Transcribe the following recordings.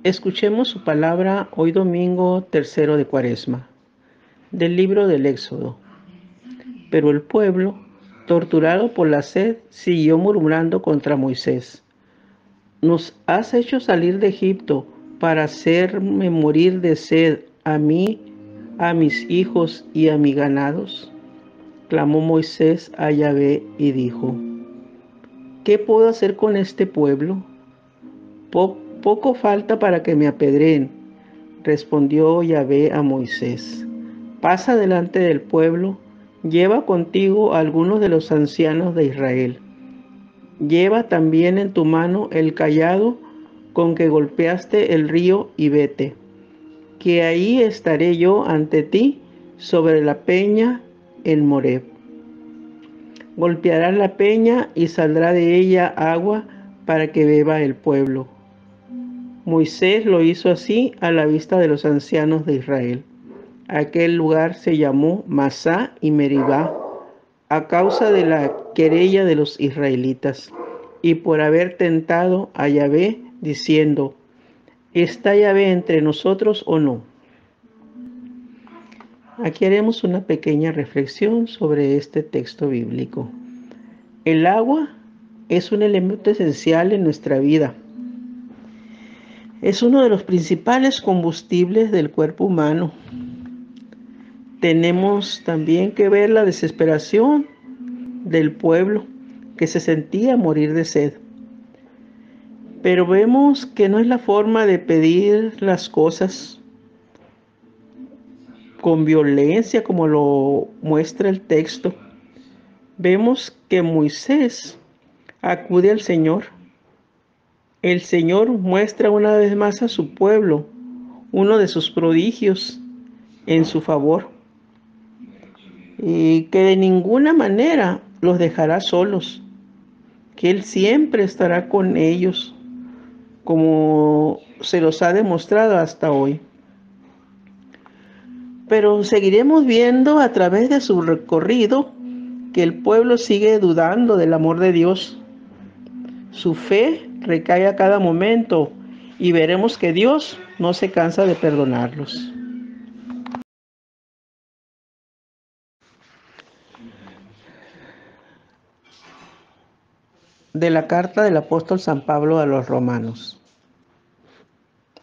Escuchemos su palabra hoy domingo 3 de Cuaresma, del libro del Éxodo. Pero el pueblo, torturado por la sed, siguió murmurando contra Moisés. Nos has hecho salir de Egipto para hacerme morir de sed a mí, a mis hijos y a mis ganados. Clamó Moisés a Yahvé y dijo: ¿Qué puedo hacer con este pueblo? Poco falta para que me apedreen. Respondió Yahvé a Moisés: Pasa delante del pueblo, lleva contigo a algunos de los ancianos de Israel. Lleva también en tu mano el cayado con que golpeaste el río y vete, que ahí estaré yo ante ti sobre la peña en Moreb. Golpearás la peña y saldrá de ella agua para que beba el pueblo. Moisés lo hizo así a la vista de los ancianos de Israel. Aquel lugar se llamó Masá y Meribá a causa de la querella de los israelitas y por haber tentado a Yahvé diciendo: ¿está Yahvé entre nosotros o no? Aquí haremos una pequeña reflexión sobre este texto bíblico. El agua es un elemento esencial en nuestra vida. Es uno de los principales combustibles del cuerpo humano. Tenemos también que ver la desesperación del pueblo que se sentía morir de sed. Pero vemos que no es la forma de pedir las cosas con violencia como lo muestra el texto. Vemos que Moisés acude al Señor. El Señor muestra una vez más a su pueblo uno de sus prodigios en su favor, y que de ninguna manera los dejará solos, que Él siempre estará con ellos, como se los ha demostrado hasta hoy. Pero seguiremos viendo a través de su recorrido que el pueblo sigue dudando del amor de Dios. Su fe recae a cada momento y veremos que Dios no se cansa de perdonarlos. De la carta del apóstol San Pablo a los romanos.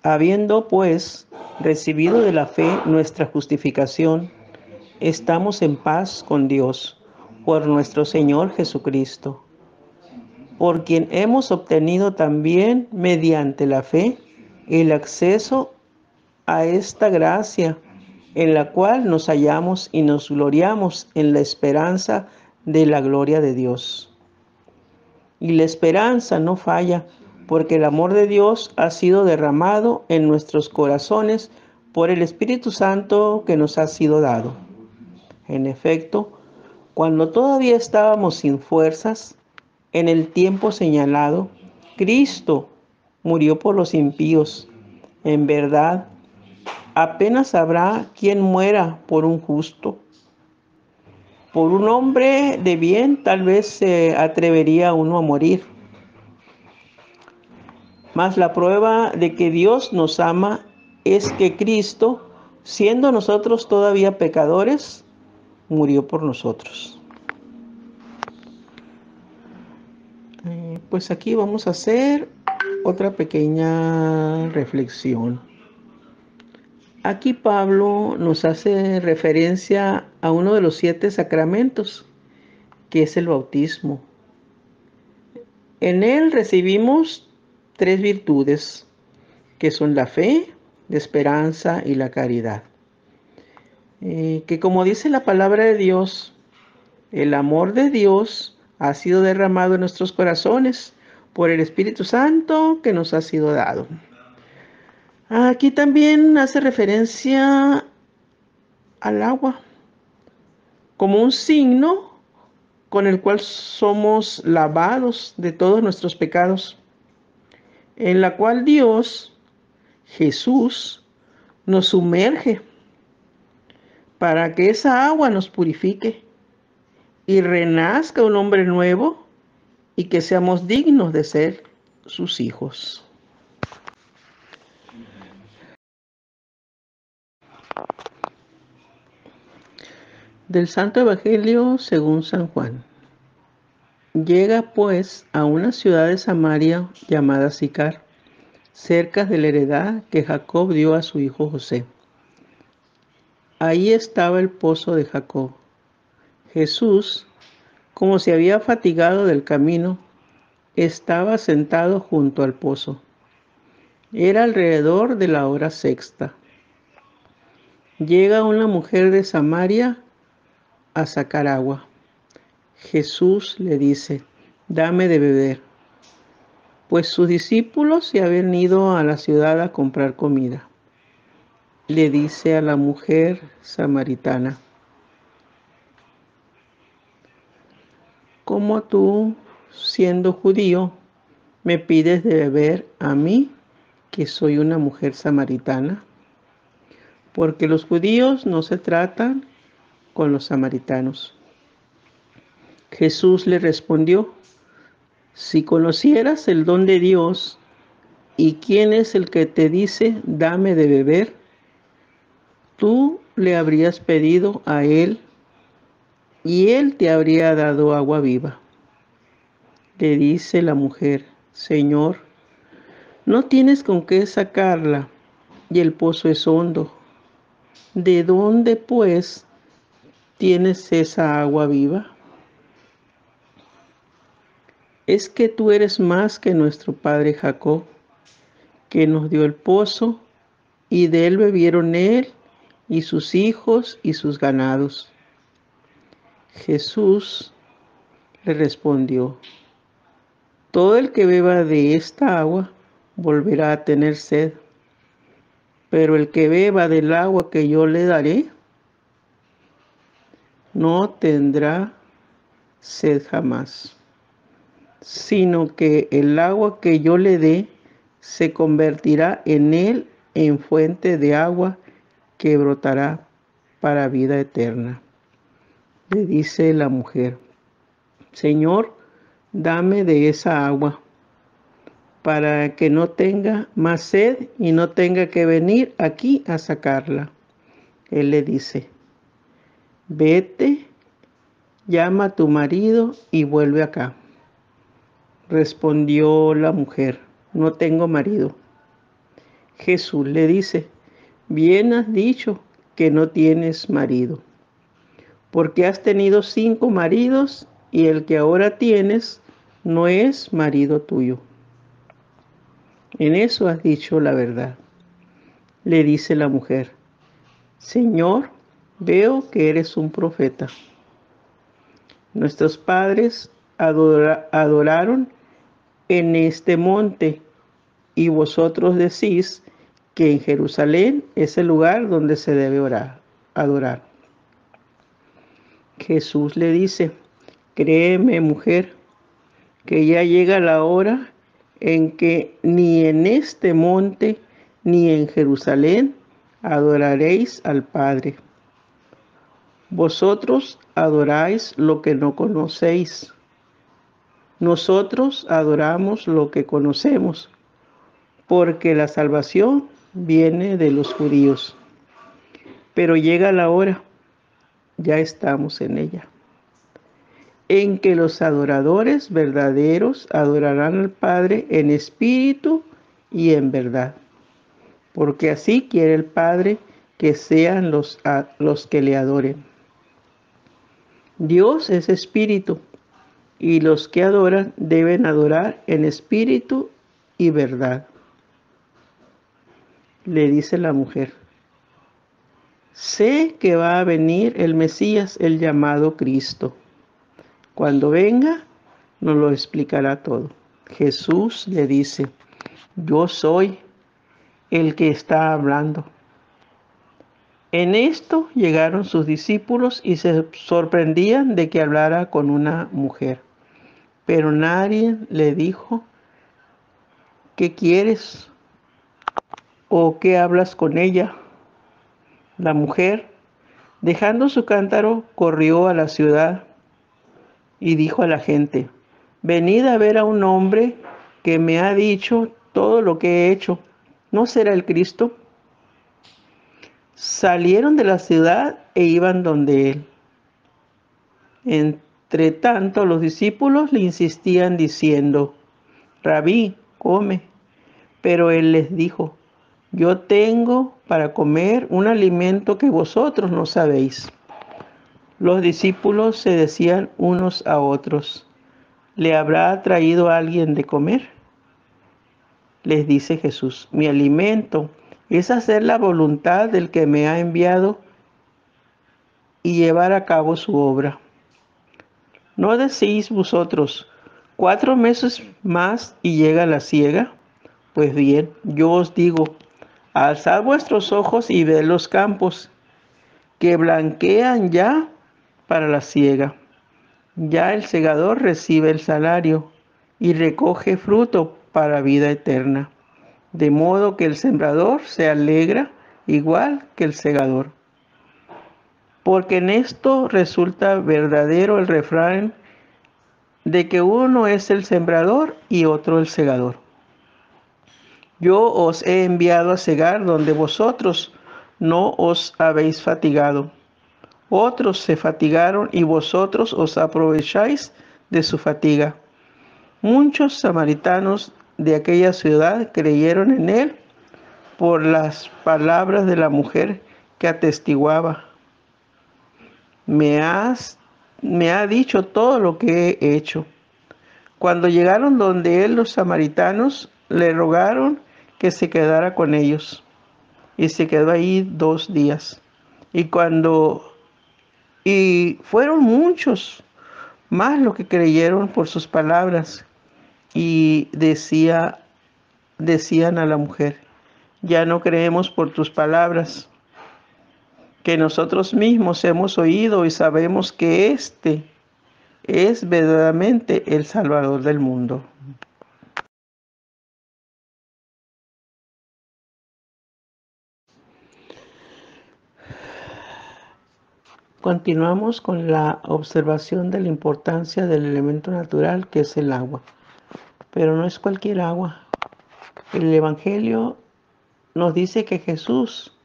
Habiendo, pues, recibido de la fe nuestra justificación, estamos en paz con Dios por nuestro Señor Jesucristo, por quien hemos obtenido también mediante la fe el acceso a esta gracia en la cual nos hallamos y nos gloriamos en la esperanza de la gloria de Dios. Y la esperanza no falla, porque el amor de Dios ha sido derramado en nuestros corazones por el Espíritu Santo que nos ha sido dado. En efecto, cuando todavía estábamos sin fuerzas, en el tiempo señalado, Cristo murió por los impíos. En verdad, apenas habrá quien muera por un justo. Por un hombre de bien tal vez se atrevería uno a morir. Mas la prueba de que Dios nos ama es que Cristo, siendo nosotros todavía pecadores, murió por nosotros. Pues aquí vamos a hacer otra pequeña reflexión. Aquí Pablo nos hace referencia a uno de los 7 sacramentos, que es el bautismo. En él recibimos 3 virtudes, que son la fe, la esperanza y la caridad. Que como dice la palabra de Dios, el amor de Dios ha sido derramado en nuestros corazones por el Espíritu Santo que nos ha sido dado. Aquí también hace referencia al agua como un signo con el cual somos lavados de todos nuestros pecados, en la cual Dios, Jesús, nos sumerge para que esa agua nos purifique y renazca un hombre nuevo y que seamos dignos de ser sus hijos. Del Santo Evangelio según San Juan. Llega pues a una ciudad de Samaria llamada Sicar, cerca de la heredad que Jacob dio a su hijo José. Ahí estaba el pozo de Jacob. Jesús, como se había fatigado del camino, estaba sentado junto al pozo. Era alrededor de la hora sexta. Llega una mujer de Samaria a sacar agua. Jesús le dice: dame de beber, pues sus discípulos se habían ido a la ciudad a comprar comida. Le dice a la mujer samaritana: ¿cómo tú, siendo judío, me pides de beber a mí, que soy una mujer samaritana? Porque los judíos no se tratan con los samaritanos. Jesús le respondió: si conocieras el don de Dios y quién es el que te dice dame de beber, tú le habrías pedido a él y él te habría dado agua viva. Le dice la mujer: Señor, no tienes con qué sacarla y el pozo es hondo. ¿De dónde, pues, tienes esa agua viva? Es que tú eres más que nuestro padre Jacob, que nos dio el pozo, y de él bebieron él y sus hijos y sus ganados. Jesús le respondió: todo el que beba de esta agua volverá a tener sed, pero el que beba del agua que yo le daré no tendrá sed jamás, sino que el agua que yo le dé se convertirá en él en fuente de agua que brotará para vida eterna. Le dice la mujer: Señor, dame de esa agua, para que no tenga más sed y no tenga que venir aquí a sacarla. Él le dice: vete, llama a tu marido y vuelve acá. Respondió la mujer: no tengo marido. Jesús le dice: bien has dicho que no tienes marido, porque has tenido 5 maridos y el que ahora tienes no es marido tuyo. En eso has dicho la verdad. Le dice la mujer: Señor, veo que eres un profeta. Nuestros padres adoraron en este monte, y vosotros decís que en Jerusalén es el lugar donde se debe adorar. Jesús le dice: créeme, mujer, que ya llega la hora en que ni en este monte ni en Jerusalén adoraréis al Padre. Vosotros adoráis lo que no conocéis. Nosotros adoramos lo que conocemos, porque la salvación viene de los judíos. Pero llega la hora, ya estamos en ella, en que los adoradores verdaderos adorarán al Padre en espíritu y en verdad, porque así quiere el Padre que sean los que le adoren. Dios es espíritu, y los que adoran deben adorar en espíritu y verdad. Le dice la mujer: sé que va a venir el Mesías, el llamado Cristo. Cuando venga, nos lo explicará todo. Jesús le dice: yo soy el que está hablando. En esto llegaron sus discípulos y se sorprendían de que hablara con una mujer. Pero nadie le dijo: ¿qué quieres? ¿O qué hablas con ella? La mujer, dejando su cántaro, corrió a la ciudad y dijo a la gente: venid a ver a un hombre que me ha dicho todo lo que he hecho. ¿No será el Cristo? Salieron de la ciudad e iban donde él. Entre tanto, los discípulos le insistían diciendo: Rabí, come. Pero él les dijo: Yo tengo para comer un alimento que vosotros no sabéis. Los discípulos se decían unos a otros: ¿Le habrá traído alguien de comer? Les dice Jesús: Mi alimento es hacer la voluntad del que me ha enviado y llevar a cabo su obra. ¿No decís vosotros: 4 meses más y llega la siega? Pues bien, yo os digo: alzad vuestros ojos y ved los campos, que blanquean ya para la siega. Ya el segador recibe el salario y recoge fruto para vida eterna. De modo que el sembrador se alegra igual que el segador. Porque en esto resulta verdadero el refrán de que uno es el sembrador y otro el segador. Yo os he enviado a segar donde vosotros no os habéis fatigado. Otros se fatigaron y vosotros os aprovecháis de su fatiga. Muchos samaritanos de aquella ciudad creyeron en él por las palabras de la mujer que atestiguaba: me ha dicho todo lo que he hecho. Cuando llegaron donde él, los samaritanos le rogaron que se quedara con ellos, y se quedó ahí 2 días. Y fueron muchos más los que creyeron por sus palabras, y decían a la mujer: ya no creemos por tus palabras, que nosotros mismos hemos oído y sabemos que este es verdaderamente el Salvador del mundo. Continuamos con la observación de la importancia del elemento natural que es el agua. Pero no es cualquier agua. El Evangelio nos dice que Jesús,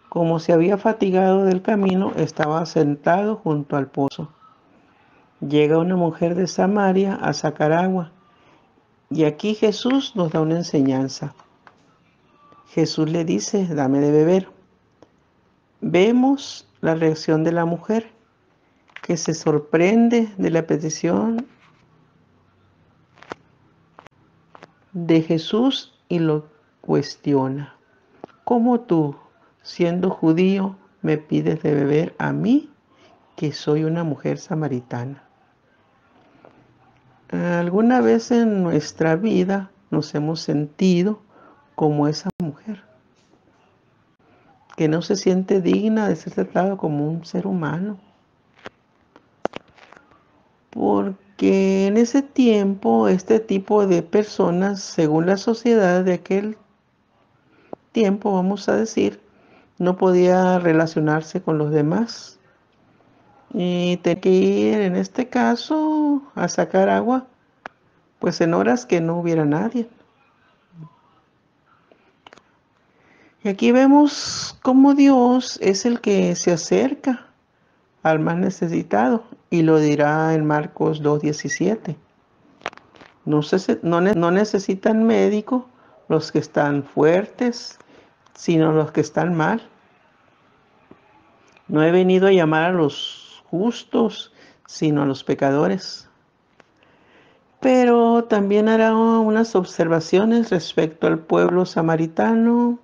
como se había fatigado del camino, estaba sentado junto al pozo. Llega una mujer de Samaria a sacar agua. Y aquí Jesús nos da una enseñanza. Jesús le dice: dame de beber. Vemos la reacción de la mujer, que se sorprende de la petición de Jesús y lo cuestiona. ¿Cómo tú, siendo judío, me pides de beber a mí, que soy una mujer samaritana? ¿Alguna vez en nuestra vida nos hemos sentido como esa mujer, que no se siente digna de ser tratada como un ser humano? Porque en ese tiempo, este tipo de personas, según la sociedad de aquel tiempo, vamos a decir, no podía relacionarse con los demás y tenía que ir, en este caso, a sacar agua, pues en horas que no hubiera nadie. Y aquí vemos cómo Dios es el que se acerca al más necesitado, y lo dirá en Marcos 2:17. No necesitan médico los que están fuertes, sino los que están mal. No he venido a llamar a los justos, sino a los pecadores. Pero también hará unas observaciones respecto al pueblo samaritano,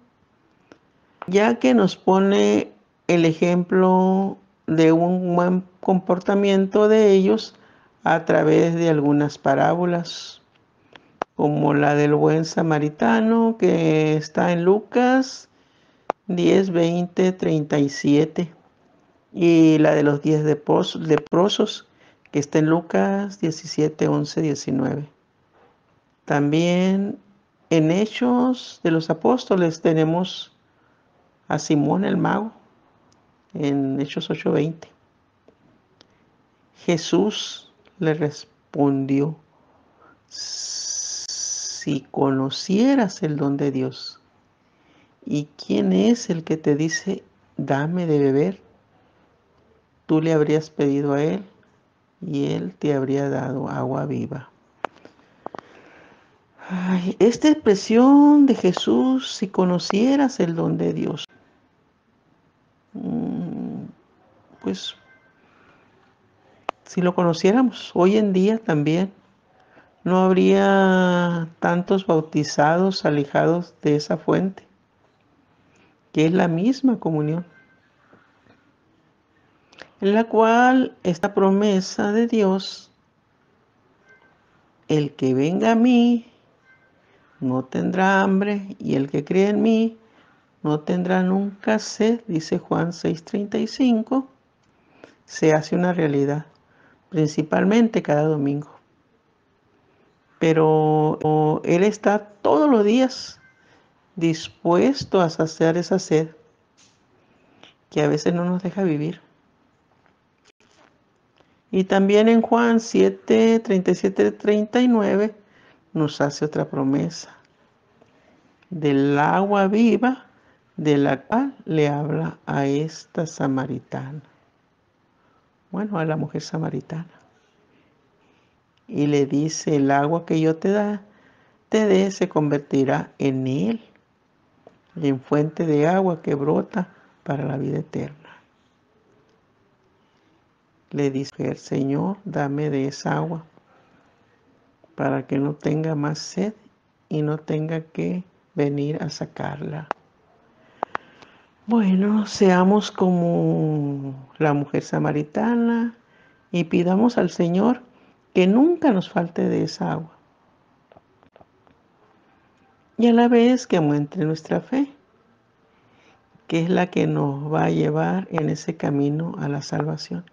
ya que nos pone el ejemplo de un buen comportamiento de ellos a través de algunas parábolas, como la del buen samaritano, que está en Lucas 10, 20, 37, y la de los 10 leprosos, que está en Lucas 17, 11, 19. También en Hechos de los Apóstoles tenemos a Simón el mago, en Hechos 8:20. Jesús le respondió: si conocieras el don de Dios ¿Y quién es el que te dice, dame de beber? Tú le habrías pedido a él y él te habría dado agua viva. Ay, esta expresión de Jesús, si conocieras el don de Dios, pues si lo conociéramos hoy en día también, no habría tantos bautizados alejados de esa fuente, que es la misma comunión, en la cual esta promesa de Dios, el que venga a mí no tendrá hambre, y el que cree en mí no tendrá nunca sed, dice Juan 6:35, se hace una realidad, principalmente cada domingo. Pero Él está todos los días dispuesto a saciar esa sed que a veces no nos deja vivir. Y también en Juan 7:37-39 nos hace otra promesa del agua viva de la cual le habla a esta samaritana. Bueno, a la mujer samaritana. Y le dice, el agua que yo te dé se convertirá en él, en fuente de agua que brota para la vida eterna. Le dice, Señor, dame de esa agua para que no tenga más sed y no tenga que venir a sacarla. Bueno, seamos como la mujer samaritana y pidamos al Señor que nunca nos falte de esa agua. Y a la vez que aumente nuestra fe, que es la que nos va a llevar en ese camino a la salvación.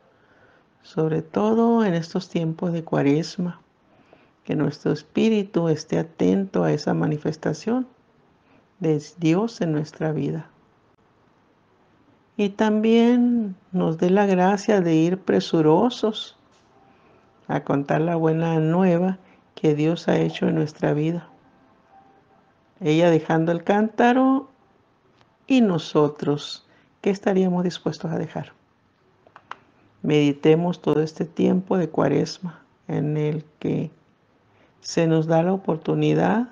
Sobre todo en estos tiempos de Cuaresma, que nuestro espíritu esté atento a esa manifestación de Dios en nuestra vida. Y también nos dé la gracia de ir presurosos a contar la buena nueva que Dios ha hecho en nuestra vida. Ella dejando el cántaro y nosotros, ¿qué estaríamos dispuestos a dejar? Meditemos todo este tiempo de Cuaresma en el que se nos da la oportunidad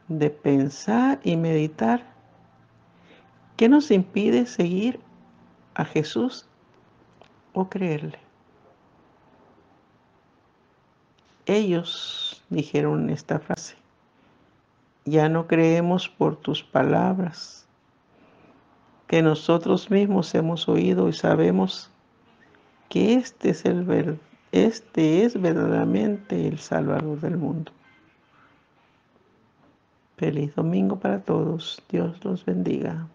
de pensar y meditar qué nos impide seguir a Jesús o creerle. Ellos dijeron esta frase, ya no creemos por tus palabras, que nosotros mismos hemos oído y sabemos que este es verdaderamente el Salvador del mundo. Feliz domingo para todos. Dios los bendiga.